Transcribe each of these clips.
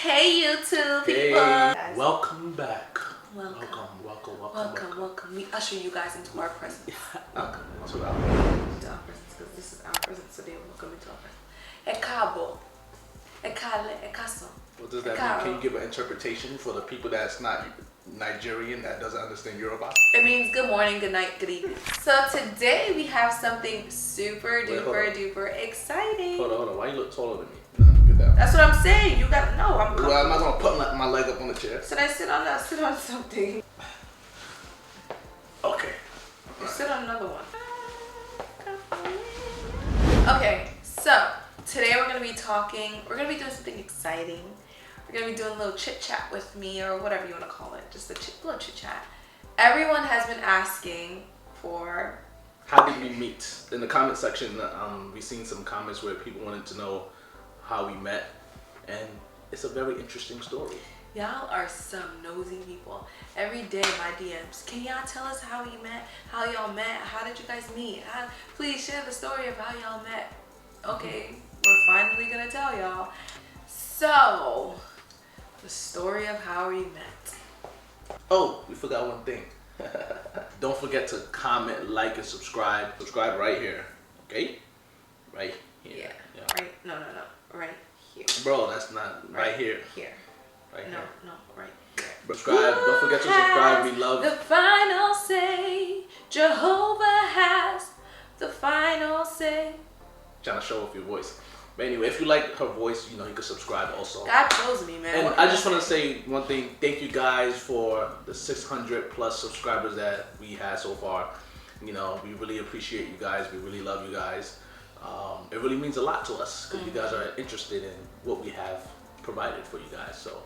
Hey YouTube people! Hey, welcome back. Welcome. Welcome. We usher you guys into our presence. Welcome. To our Into our presence, because this is our presence, so they welcome into our presence. Ekabo. Ekale. Ekaso. What does that mean? Can you give an interpretation for the people that's not Nigerian, that doesn't understand Yoruba? It means good morning, good night, good evening. So today we have something super duper exciting. Hold on. Why you look taller than me? Get down. That's what I'm saying. You got no. I'm. Well, I'm not gonna put my leg up on the chair. Should I sit on that? Sit on something. Okay. You sit on another one. Okay, so today we're gonna be talking. We're gonna be doing something exciting. We're gonna be doing a little chit chat with me, or whatever you want to call it, just a little chit chat. Everyone has been asking for. How did we meet? In the comment section, we've seen some comments where people wanted to know how we met, and it's a very interesting story. Y'all are some nosy people. Every day my DMs, can y'all tell us how you met? How y'all met? How did you guys meet? Please share the story of how y'all met. Okay, we're finally gonna tell y'all. So, the story of how we met. Oh, we forgot one thing. Don't forget to comment, like, and subscribe. Subscribe right here, okay? Right here. Yeah. Right? No. Right here. Bro, that's not right here. Here. Right No, here. right here. Subscribe. Don't forget to subscribe. We love the final say. Jehovah has the final say. Trying to show off your voice. But anyway, if you like her voice, you can subscribe also. God chose me, man. And I just want to say one thing. Thank you guys for the 600 plus subscribers that we had so far. We really appreciate you guys. We really love you guys. It really means a lot to us because you guys are interested in what we have provided for you guys. So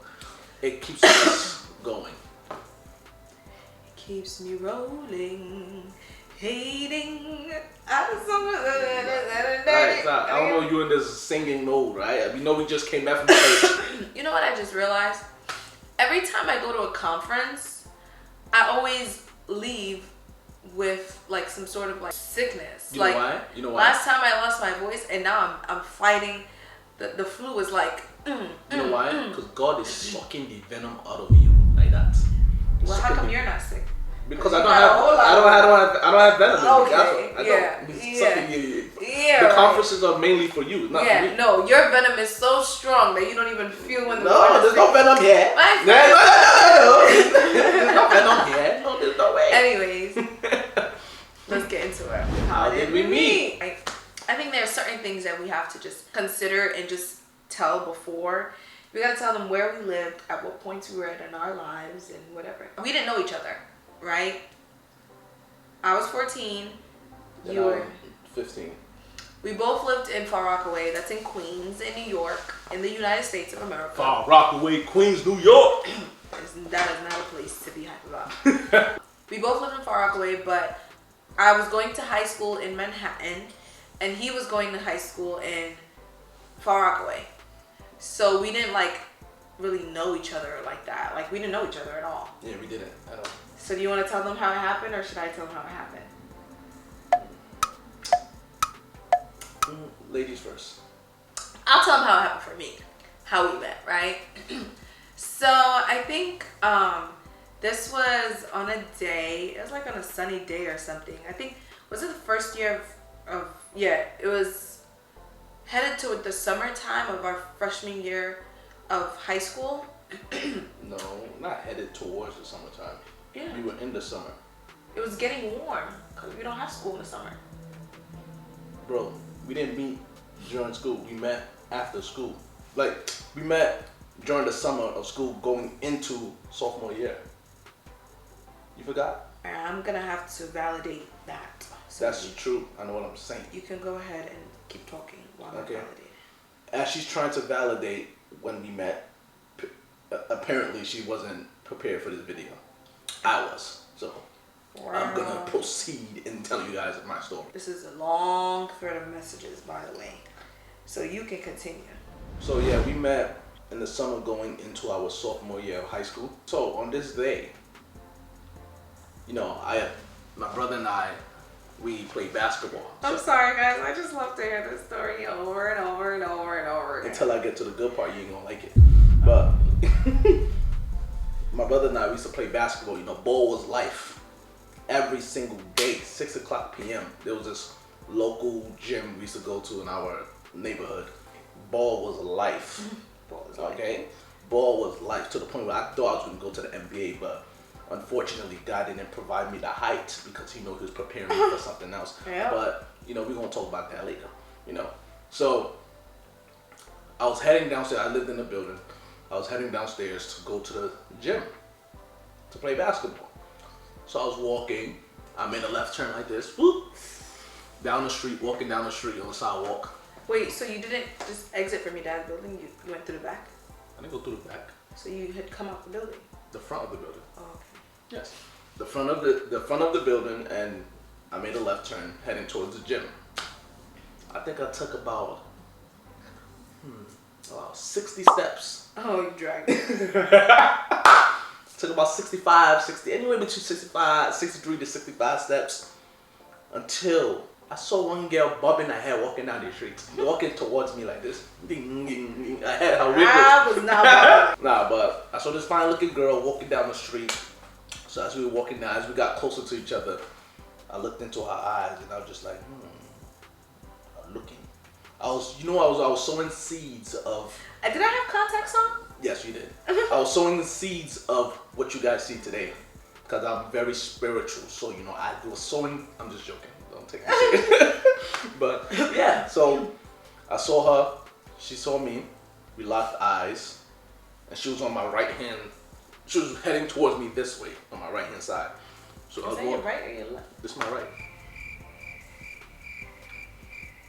it keeps us going. It keeps me rolling, hating. I don't know you in this singing mode, right? We know we just came back from church. You know what I just realized? Every time I go to a conference, I always leave with like some sort of like sickness. You know why? Last time I lost my voice, and now I'm fighting. The flu is like. You know why? Because God is sucking the venom out of you like that. Well, how come you're not sick? Because I don't have venom. Okay. Yeah. The conferences are mainly for you, not for me. No, your venom is so strong that you don't even feel when the there's no venom here. No. There's no venom here. No, there's no way. Anyways, let's get into it. How did we meet? I think there are certain things that we have to just consider and just tell before. We gotta tell them where we lived, at what points we were at in our lives, and whatever. We didn't know each other, right? I was 14. You were 15. We both lived in Far Rockaway. That's in Queens, in New York, in the United States of America. Far Rockaway, Queens, New York. That is not a place to be hype about. We both lived in Far Rockaway, but I was going to high school in Manhattan, and he was going to high school in Far Rockaway. So we didn't really know each other like that. Like we didn't know each other at all. Yeah, we didn't at all. So do you want to tell them how it happened, or should I tell them how it happened? Ladies first. I'll tell them how it happened for me. How we met, right? So I think this was on a day. It was like on a sunny day or something. I think, was it the first year it was headed to the summertime of our freshman year of high school. No, not headed towards the summertime. Yeah. We were in the summer. It was getting warm because we don't have school in the summer. Bro, we didn't meet during school. We met after school. Like, we met during the summer of school going into sophomore year. You forgot? I'm going to have to validate that. So That's true. I know what I'm saying. You can go ahead and keep talking while I validate. As she's trying to validate when we met, apparently she wasn't prepared for this video. I was. So I'm going to proceed and tell you guys my story. This is a long thread of messages, by the way. So you can continue. So yeah, we met in the summer going into our sophomore year of high school. So on this day, my brother and I, we played basketball. I'm sorry, guys. I just love to hear this story over and over and over and over again. Until I get to the good part, you ain't gonna like it. But brother and I used to play basketball. You know, ball was life. Every single day, 6 o'clock p.m. There was this local gym we used to go to in our neighborhood. Ball was life. Ball was okay? Ball was life to the point where I thought I was going to go to the NBA, but unfortunately, God didn't provide me the height because he knew he was preparing me for something else. Yeah. But, you know, we're going to talk about that later, you know. So, I was heading downstairs. I lived in the building. I was heading downstairs to go to the gym to play basketball. So I was walking. I made a left turn like this. Whoop, down the street, walking down the street on the sidewalk. Wait, so you didn't just exit from your dad's building? You went through the back? I didn't go through the back. So you had come out the building? The front of the building. Oh, okay. Yes. The front of the building, and I made a left turn heading towards the gym. I think I took about 60 steps. Oh, you dragged it. Took about 65, 60, anywhere between 65, 63 to 65 steps until I saw one girl bobbing her head walking down the street, walking towards me like this. I had her wiggle. I was not bobbing. Nah, but I saw this fine looking girl walking down the street. So as we were walking down, as we got closer to each other, I looked into her eyes and I was just like, looking. I was sowing seeds of. Did I have contacts on? Yes, you did. I was sowing the seeds of what you guys see today, because I'm very spiritual. So you know, I was sowing. I'm just joking. Don't take me serious. But yeah, so I saw her. She saw me. We locked eyes, and she was on my right hand. She was heading towards me this way on my right hand side. So Is that your right or your left? This is my right.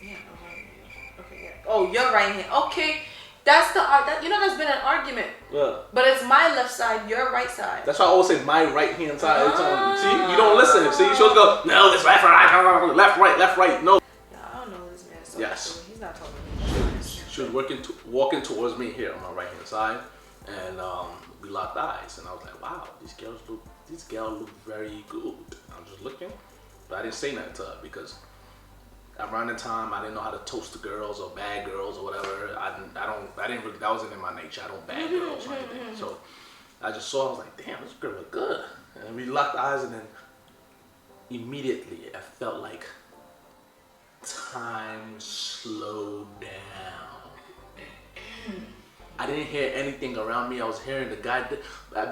Yeah. Okay. Yeah. Oh, your right hand. Okay. That's the you know that's been an argument. Yeah. But it's my left side, your right side. That's why I always say my right hand side. See, you don't listen. See, you should go. No, it's left, right, left, right, left, right. No. Yeah, I don't know this man. So Yes. He's not talking to me. She was walking towards me here on my right hand side, and we locked eyes, and I was like, wow, these girls look very good. I was just looking, but I didn't say nothing to her because around the time I didn't know how to toast the girls or bag girls or whatever. I didn't really, that wasn't in my nature. I don't bag girls or anything. So I just saw, I was like, damn, this girl look good. And we locked eyes, and then immediately I felt like time slowed down. I didn't hear anything around me. I was hearing the guy.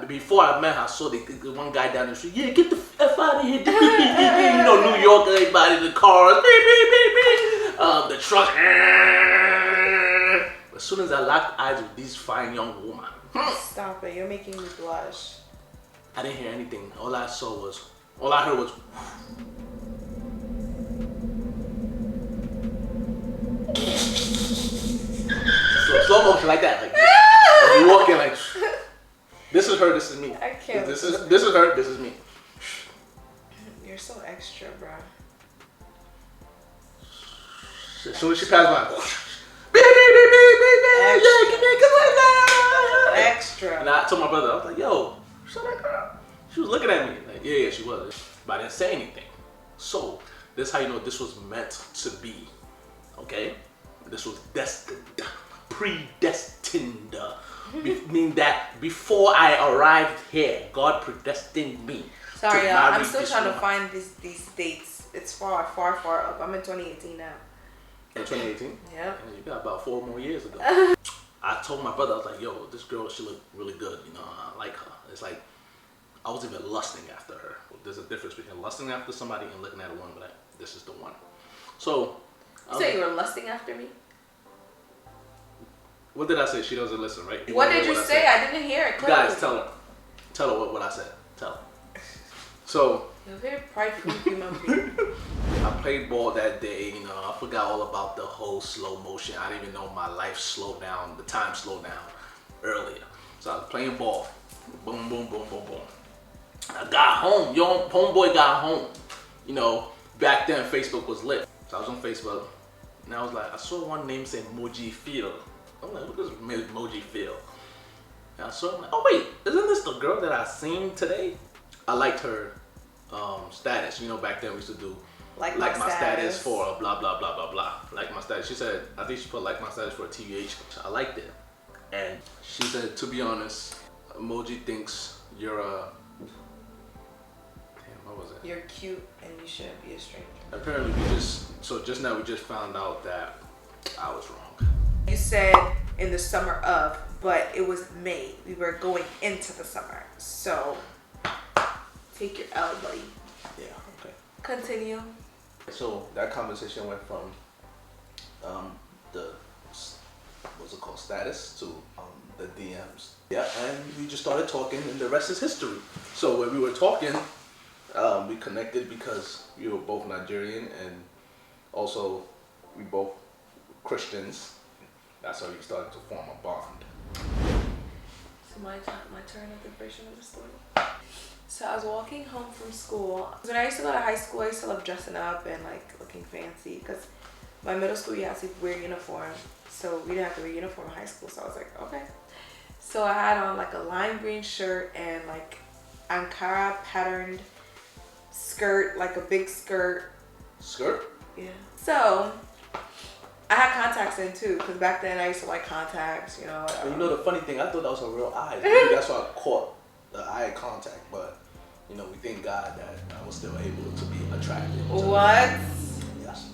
Before I met her, I saw the one guy down the street. Yeah, get the F out of here. You know, New York, everybody, the cars, beep, beep, beep, beep. The truck. As soon as I locked eyes with this fine young woman. Stop it. You're making me blush. I didn't hear anything. All I heard was. Slow motion like that, like this. You walking like, this is her, this is me. I can't. This is her, this is me. You're so extra, bro. As soon as she passed by, beep, beep, beep, beep, beep, beep, yeah, give me, come on. Extra. And I told my brother, I was like, yo, show that girl. She was looking at me like, yeah, she was, but I didn't say anything. So this is how you know this was meant to be. Okay, this was destined. Predestined, meaning that before I arrived here, God predestined me. Sorry, y'all. I'm still trying to find these dates. It's far up. I'm in 2018 now. In 2018? Yeah. You got about 4 more years ago. I told my brother, I was like, yo, this girl, she look really good. You know, I like her. It's like, I was even lusting after her. There's a difference between lusting after somebody and looking at a woman, but like, this is the one. So. You say you were lusting after me? What did I say? She doesn't listen, right? What did you say? I didn't hear it clearly. Guys, tell her what I said. Tell her. So. You're a very prideful human being. I played ball that day, you know, I forgot all about the whole slow motion. I didn't even know my life slowed down, the time slowed down earlier. So I was playing ball. Boom, boom, boom, boom, boom. I got home. Yo, homeboy got home. You know, back then Facebook was lit. So I was on Facebook, and I was like, I saw one name saying Moji Field. I'm like, what does Moji Feel? And I saw him like, oh wait, isn't this the girl that I seen today? I liked her status. You know, back then we used to do like my status for a blah blah blah blah blah. Like my status. She said, I think she put like my status for a TVH. I liked it. And she said, to be honest, Moji thinks you're a... Damn, what was it? You're cute and you shouldn't be a stranger. Apparently just now we just found out that I was wrong. You said in the summer of, but it was May. We were going into the summer. So take your L, buddy. Yeah, okay. Continue. So that conversation went from the, what's it called, status to the DMs. Yeah, and we just started talking, and the rest is history. So when we were talking, we connected because we were both Nigerian, and also we both Christians. That's how we started to form a bond. So my turn at the version of the story. So I was walking home from school. When I used to go to high school, I used to love dressing up and like looking fancy because my middle school you had to wear uniform. So we didn't have to wear uniform in high school. So I was like, okay. So I had on like a lime green shirt and like Ankara patterned skirt, like a big skirt. Skirt? Yeah. So I had contacts in too, because back then I used to like contacts, you know. And you know the funny thing, I thought that was a real eye. Maybe that's why I caught the eye contact, but you know, we thank God that I was still able to be attracted. What? Yes.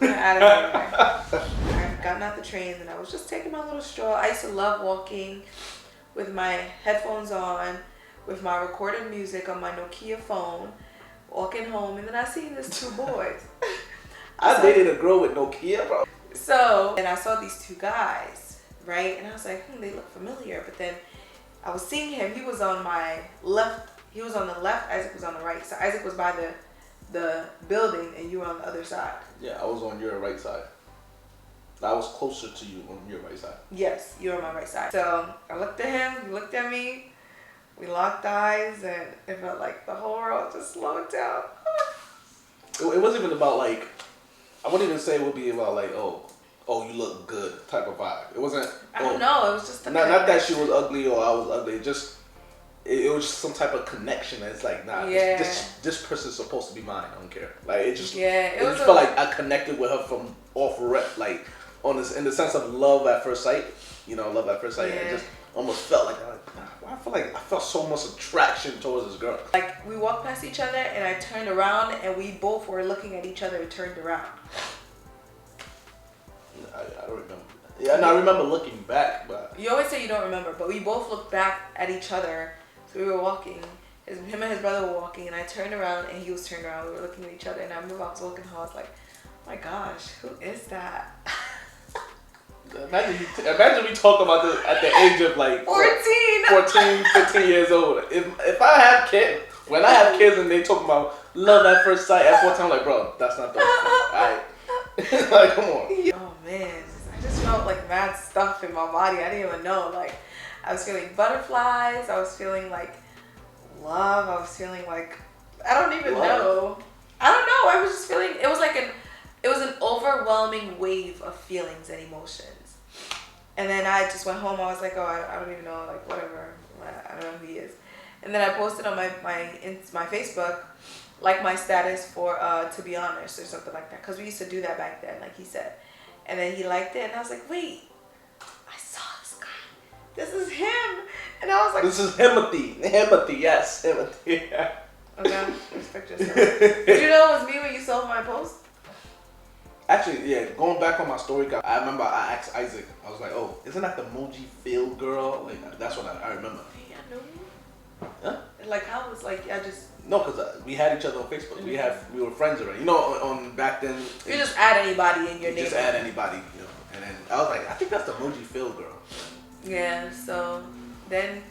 Out of here. I've gotten out the train and I was just taking my little stroll. I used to love walking with my headphones on, with my recorded music on my Nokia phone, walking home, and then I seen these two boys. I dated a girl with Nokia, bro. So, and I saw these two guys, right? And I was like, they look familiar. But then I was seeing him. He was on my left. He was on the left. Isaac was on the right. So Isaac was by the building, and you were on the other side. Yeah, I was on your right side. I was closer to you on your right side. Yes, you were on my right side. So I looked at him. He looked at me. We locked eyes, and it felt like the whole world just slowed down. It wasn't even about like, I wouldn't even say it would be about like, oh, you look good type of vibe. It wasn't. I don't know. It was just not that she was ugly or I was ugly. It was just some type of connection. It's like, nah, yeah. this person's supposed to be mine. I don't care. Like it just just felt like I connected with her from off rep, like on this in the sense of love at first sight. You know, love at first sight. Yeah. It just almost felt like I felt so much attraction towards this girl. Like we walked past each other and I turned around and we both were looking at each other and turned around. I don't remember. Yeah, and I remember looking back, but you always say you don't remember, but we both looked back at each other. So we were walking. Him and his brother were walking, and I turned around and he was turned around. We were looking at each other, and I remember I was walking home. I was like, "Oh my gosh, who is that?" Imagine we talk about this at the age of like 14, 15 years old. If I have kids, when I have kids and they talk about love at first sight at 14, I'm like, bro, that's not the right. Like, come on. Oh man, I just felt like mad stuff in my body. I didn't even know. Like, I was feeling butterflies. I was feeling like love. I was feeling like I don't even know. I don't know. I was just feeling. It was an overwhelming wave of feelings and emotions. And then I just went home. I was like, oh, I don't even know, like whatever. I don't know who he is. And then I posted on my Facebook, like my status for to be honest or something like that, because we used to do that back then, like he said. And then he liked it, and I was like, wait, I saw this guy. This is him. And I was like, this is Himothy, yes, Himothy. Okay, respect yourself. Did you know it was me when you saw my post? Actually, yeah, going back on my story, I remember I asked Isaac, I was like, oh, isn't that the Moji Field girl? Like, that's what I remember. Hey, I know you. Huh? Like, how was like, I just... No, because we had each other on Facebook. We were friends already. You know, on back then... You just add anybody in your name. Just add anybody, you know. And then I was like, I think that's the Moji Field girl. Yeah, so then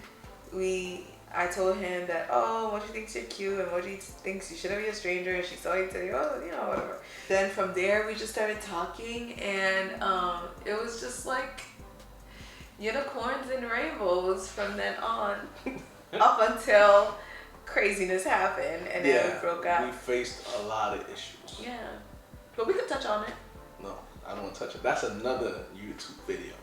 I told him that, oh, Moji thinks you're cute and Moji thinks you shouldn't be a stranger, and she saw you today, oh, you know, whatever. Then from there, we just started talking, and it was just like unicorns and rainbows from then on, up until craziness happened, and then we broke up. We faced a lot of issues. Yeah, but we could touch on it. No, I don't want to touch it. That's another YouTube video.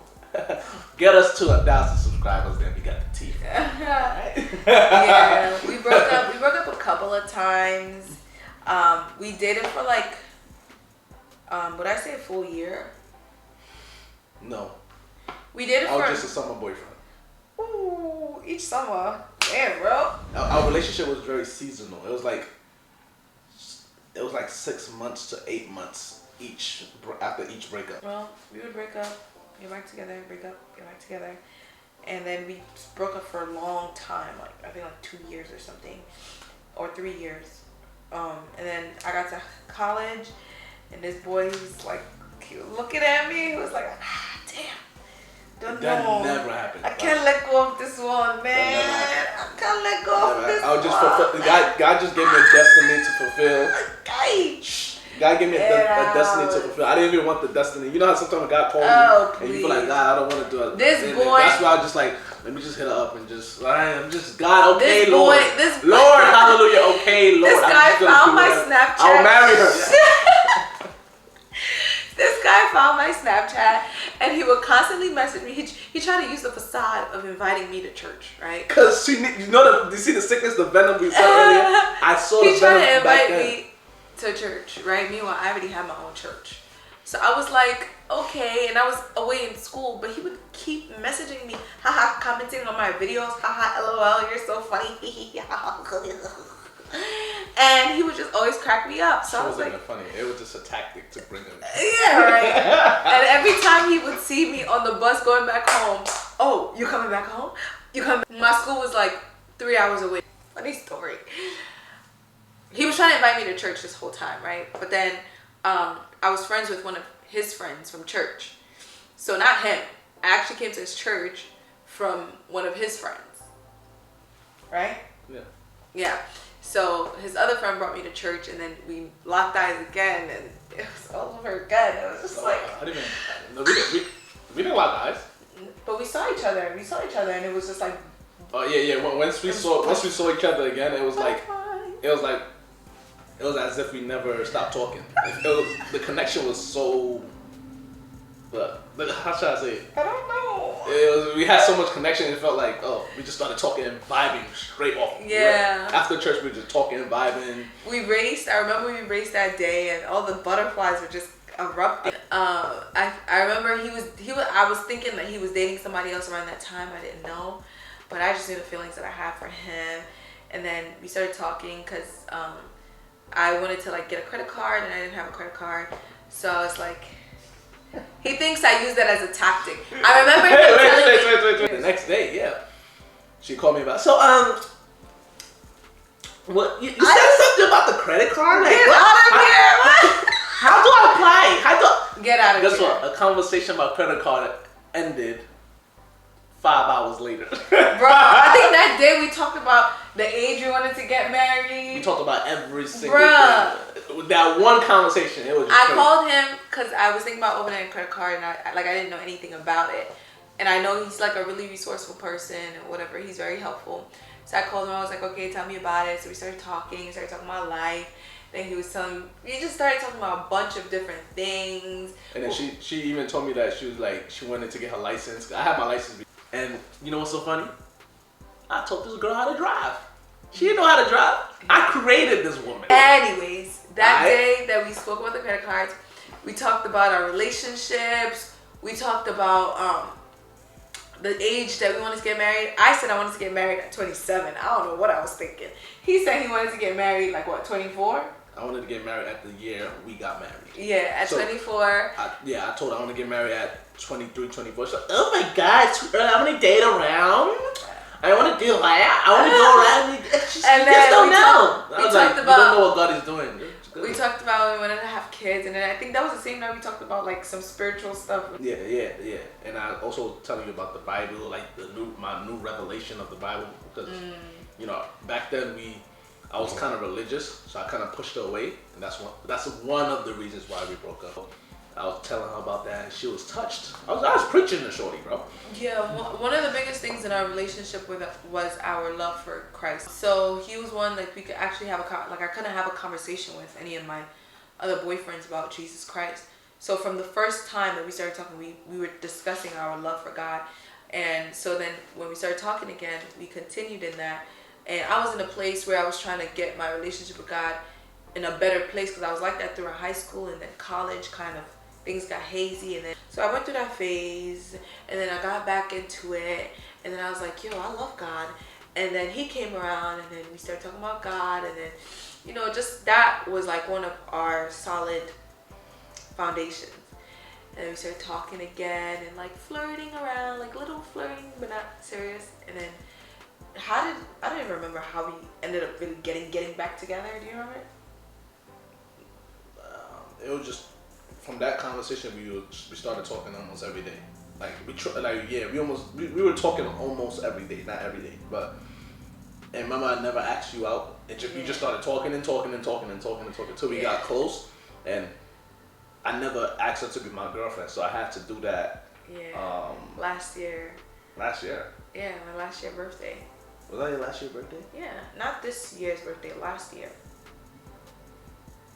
Get us to 1,000 subscribers, then we got the teeth. Yeah, we broke up a couple of times. We dated for like, would I say a full year? No. We dated I for... was just a summer boyfriend. Ooh, each summer. Damn, bro. Our relationship was very seasonal. It was like 6 months to 8 months after each breakup. Well, we would break up, get back together, break up, get back together. And then we broke up for a long time, like I think like 2 years or something, or 3 years. And then I got to college, and this boy was like, he was looking at me. He was like, damn, That know. never happened. I can't let go of this one, man. I can't let go of this I was just one. fulfill. God just gave me a destiny to fulfill. God gave me a destiny to fulfill. I didn't even want the destiny. You know how sometimes God calls you and you feel like, God, I don't want to do it. This and boy. That's why I was just like, let me just hit her up and just, I'm just, God, okay, this Lord. Boy, this Lord, hallelujah, okay, Lord. This guy found my Snapchat. I'll marry her. This guy found my Snapchat and he would constantly message me. He tried to use the facade of inviting me to church, right? Because you see the sickness, the venom we saw earlier? I saw the venom. He tried to back invite then. me to church, right? Meanwhile, I already had my own church. So I was like, okay, and I was away in school, but he would keep messaging me, haha, commenting on my videos, haha, lol, you're so funny, and he would just always crack me up. So I was like, funny. It was just a tactic to bring him. Yeah, right. And every time he would see me on the bus going back home, oh, you coming back home? You coming? My school was like 3 hours away. Funny story. He was trying to invite me to church this whole time, right? But then I was friends with one of his friends from church. So not him. I actually came to his church from one of his friends. Right? Yeah. Yeah. So his other friend brought me to church, and then we locked eyes again, and it was all over again. It was just like... we didn't lock eyes. But we saw each other. And it was just like... Oh, yeah. Once we saw each other again, it was like... It was as if we never stopped talking. The connection was so... how should I say it? I don't know. We had so much connection, it felt like, we just started talking and vibing straight off. Yeah. After church, we were just talking and vibing. We raced. I remember we raced that day, and all the butterflies were just erupting. I remember I was thinking that he was dating somebody else around that time. I didn't know, but I just knew the feelings that I had for him. And then we started talking because I wanted to like get a credit card, and I didn't have a credit card, so I was like. He thinks I use that as a tactic. I remember wait. The next day, yeah. She called me about, what? You said something about the credit card? Like, get out of here! How do I apply? Get out of here. Guess what? A conversation about credit card ended 5 hours later. Bro, I think that day we talked about the age we wanted to get married. We talked about every single thing. That one conversation, it was just crazy. Called him because I was thinking about opening a credit card, and I didn't know anything about it. And I know he's like a really resourceful person or whatever. He's very helpful. So I called him. I was like, okay, tell me about it. So we started talking. We started talking about life. Then he was telling me, we just started talking about a bunch of different things. And then she even told me that she was like, she wanted to get her license. I had my license. And you know what's so funny? I taught this girl how to drive. She didn't know how to drive. I created this woman. Anyways, that day that we spoke about the credit cards, we talked about our relationships. We talked about the age that we wanted to get married. I said I wanted to get married at 27. I don't know what I was thinking. He said he wanted to get married like what, 24? I wanted to get married at the year we got married. Yeah, at 24. I told her I want to get married at 23, 24. She's like, oh my God, it's too early. I want to date around. I want to do that. I want to go around. And then don't know. I was like, you don't know what God is doing. We talked about we wanted to have kids, and then I think that was the same night we talked about like some spiritual stuff. Yeah. And I also telling you about the Bible, like my new revelation of the Bible, because back then I was kind of religious, so I kind of pushed her away, and that's one of the reasons why we broke up. I was telling her about that, and she was touched. I was preaching to shorty, bro. Yeah, one of the biggest things in our relationship was our love for Christ. So he was one like we could actually have I couldn't have a conversation with any of my other boyfriends about Jesus Christ. So from the first time that we started talking, we were discussing our love for God, and so then when we started talking again, we continued in that. And I was in a place where I was trying to get my relationship with God in a better place, because I was like that through high school, and then college kind of things got hazy, and then so I went through that phase, and then I got back into it, and then I was like, yo, I love God, And then he came around, and then we started talking about God, and then, you know, just that was like one of our solid foundations. And then we started talking again and like flirting around, like little flirting, but not serious. And then I don't even remember how we ended up really getting back together. Do you remember? It was just from that conversation we started talking almost every day. Like we were talking almost every day, not every day, but. And remember, I never asked you out. We just started talking until we got close, and I never asked her to be my girlfriend, so I had to do that. Yeah. Last year. Last year. Yeah, my last year birthday. Was that your last year's birthday? Yeah, not this year's birthday. Last year.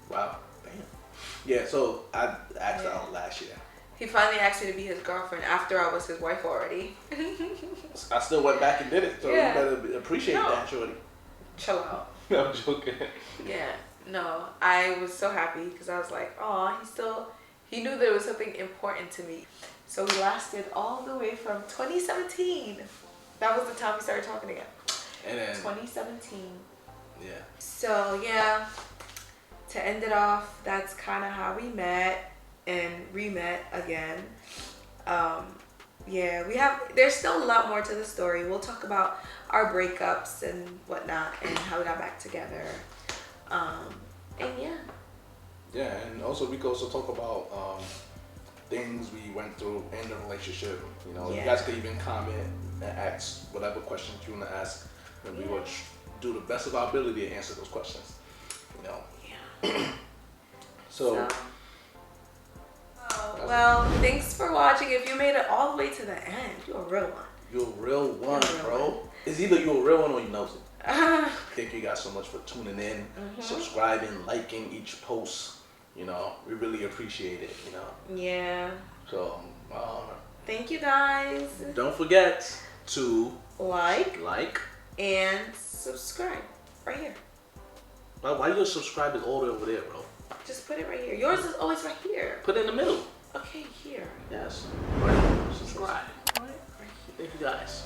Wow. Damn. Yeah. So I asked her out last year. He finally asked me to be his girlfriend after I was his wife already. I still went back and did it, so you better appreciate that, shorty. Chill out. No, I'm joking. Yeah, no, I was so happy because I was like, oh, he knew there was something important to me. So we lasted all the way from 2017. That was the time we started talking again. And then 2017. Yeah. So yeah, to end it off, that's kind of how we met and re-met again. There's still a lot more to the story. We'll talk about our breakups and whatnot and how we got back together. Yeah, and also we could also talk about things we went through in the relationship. You know, you guys could even comment and ask whatever questions you want to ask, and we will do the best of our ability to answer those questions. You know. Yeah. So well, thanks for watching. If you made it all the way to the end, you're a real one. You're a real one, bro. It's either you're a real one or you knows it. Thank you guys so much for tuning in, subscribing, liking each post. You know, we really appreciate it, you know. Yeah. So, thank you guys. Don't forget to like and subscribe right here. Why your subscribe is all the way over there, bro? Just put it right here. Yours is always right here. Put it in the middle. Okay, here. Yes. Right. Subscribe. Right here. Thank you guys.